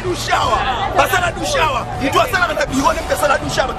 dushawa basala dushawa mtu asala na bihone mtasala dushawa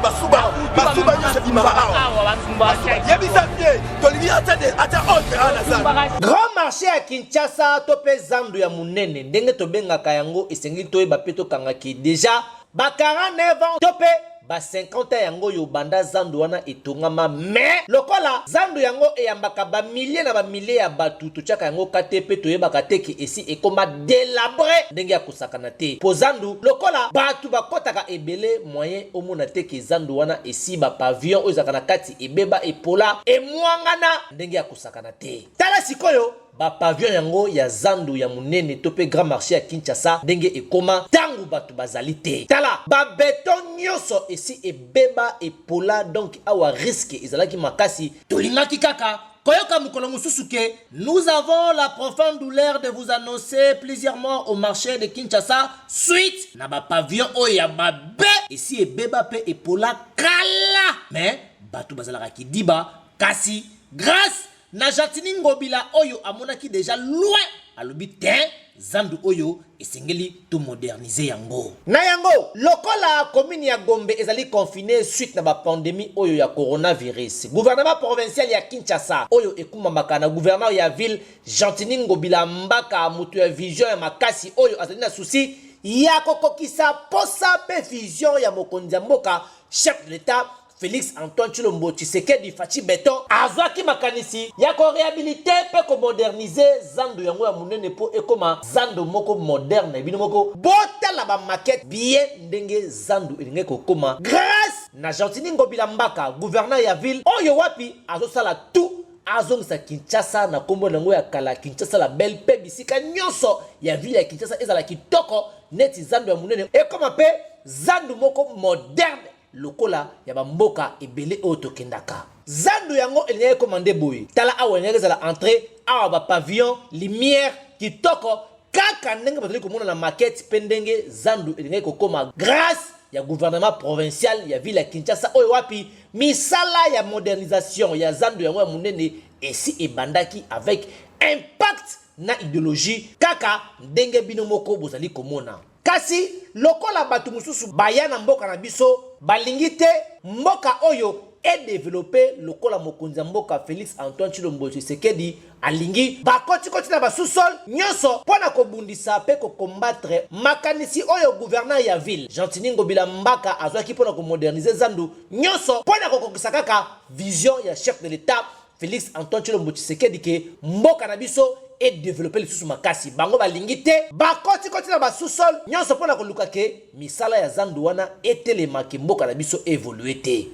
basuba nyosha bimaba awa yebisa bie tolivia ata onde ana sana Grand marché à Kinshasa tope zandu ya munene ndenge tobengaka yango esengi toyeba pe tokangaki déjà ba 49 ans tope ba 50 yango yo banda zandu wana etongama mais lokola zandu yango eyambaka ba milliers na ba milliers ya batu tochaka yango katepe toyebaka teki esi ekoma délabré ndenge ya kusakana te po zandu lokola batu bakotaka ebele moyen omona teki zandu wana esi ba pavillon oyo ezaka na kati ebeba epola emwangana ndenge ya kusakana te tala sikoyo ba pavillon yango ya zandu ya munene tope Grand Marché ya Kinshasa ndenge ekoma tangu batu bazali te tala ba beton nyonso esi ebeba epola donc awa risque ezalaki makasi tolingaki kaka koyoka mukolo mususu ke nous avons la profonde douleur de vous annoncer plusieurs morts au marché de Kinshasa suite na ba pavillon oyo ya babe esi ebeba pe epola kala mais batu bazalaka kidiba kasi grâce na Jatini Ngobila oyo amonaki déjà loin alobi te zandu oyo esengeli to moderniser yango na yango lokola commune ya Gombe ezali confiné suite na ba pandémie oyo ya coronavirus gouvernement provincial ya Kinshasa oyo ekumamaka na gouverneur ya ville Jatini Ngobila mbaka mutu ya vision ya makasi oyo azali na souci ya kokokisa posa pe vision ya mokonzi ya mboka chef de l'état Félix Antoine Tshilombo Tshisekedi Fachi Beton azwaki makanisi ya ko réhabiliter pe ko moderniser zandu yango ya munene po ekoma zandu moko moderne bino moko botala ba maquette bien ndenge zandu elinge ko koma grâce na Jantini Ngobila mbaka gouverneur ya ville oyo wapi azosala tout azongisa Kinshasa na kombo nango ya kala Kinshasa la belle pe bisika nyonso ya ville ya Kinshasa ezala kitoko neti zandu ya munene ekoma pe zandu moko moderne lokola ya bamboka ebele oto kendaka zandu yango elinye komande boy tala awa nyeke za la entrée awa ba pavillon lumière kitoko kaka ndenge batali komona na maquette pendenge zandu elinye kokoma grâce ya gouvernement provincial ya ville ya Kinshasa oyo wapi misala ya modernisation ya zandu yango ya munene esi ebandaki avec impact na idéologie kaka ndenge bino moko bozali komona kasi lokola batu mususu bayana mboka na biso balingite mboka oyo et développé lokola mokonzi mboka Félix Antoine Tshilombo Tshisekedi alingi bakoti na basusol nyonso pona kobundisa pe ko combattre makanisi oyo gouverneur ya ville Jantini Ngobila mbaka azwaki pona ko moderniser zandu nyonso pona kokokisa kaka vision ya chef de l'état Félix Antoine Tshilombo Tshisekedi ke mboka na biso et développer le sous makasi bango balingite bakoti na basusol nyonso pona koluka ke misala ya zandu wana etelema ke mboka na biso évoluer te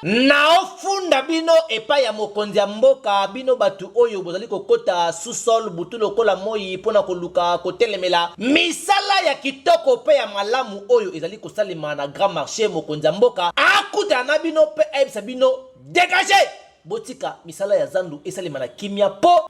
naofunda bino epa ya mokonzi ya mboka bino batu oyo bozali kokota susol butu lokola moi pona koluka kotelemela misala ya kitoko pe ya malamu oyo ezali kosalema na Grand Marché mokonzi ya mboka akuta na bino pe aibisa bino dégager botika misala ya zandu esalema na kimia po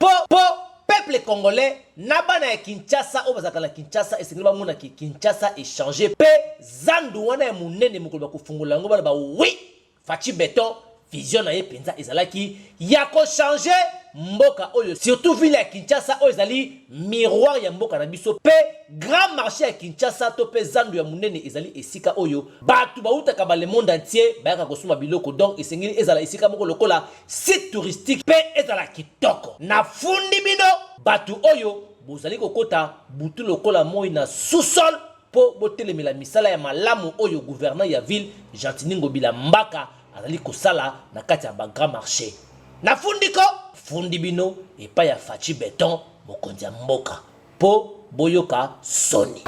peuple congolais nabana ya Kinshasa o bazaka la Kinshasa esengeli bamona ki Kinshasa échanger pe zandu wana ya munene mokolo bakufungula ngo bana ba oui Fachi Beton vision na ye penza ezalaki ya ko changer mboka oyo surtout ville ya Kinshasa oyo ezali miroir ya mboka na biso pe Grand Marché ya Kinshasa to pe zandu ya munene ezali esika oyo batu bautaka ba le monde entier bayaka kosuma biloko donc esengeli ezala esika moko lokola site touristique pe ezala kitoko na fundi bino batu oyo bozali kokota butu lokola moi na sous-sol po botelemela misala ya malamu oyo gouverneur ya ville Jantini Ngobila mbaka azali kosala na kati ya ba Grand Marché na fundiko fundi bino epa ya Fachi Beton mokonzi ya mboka po boyoka soni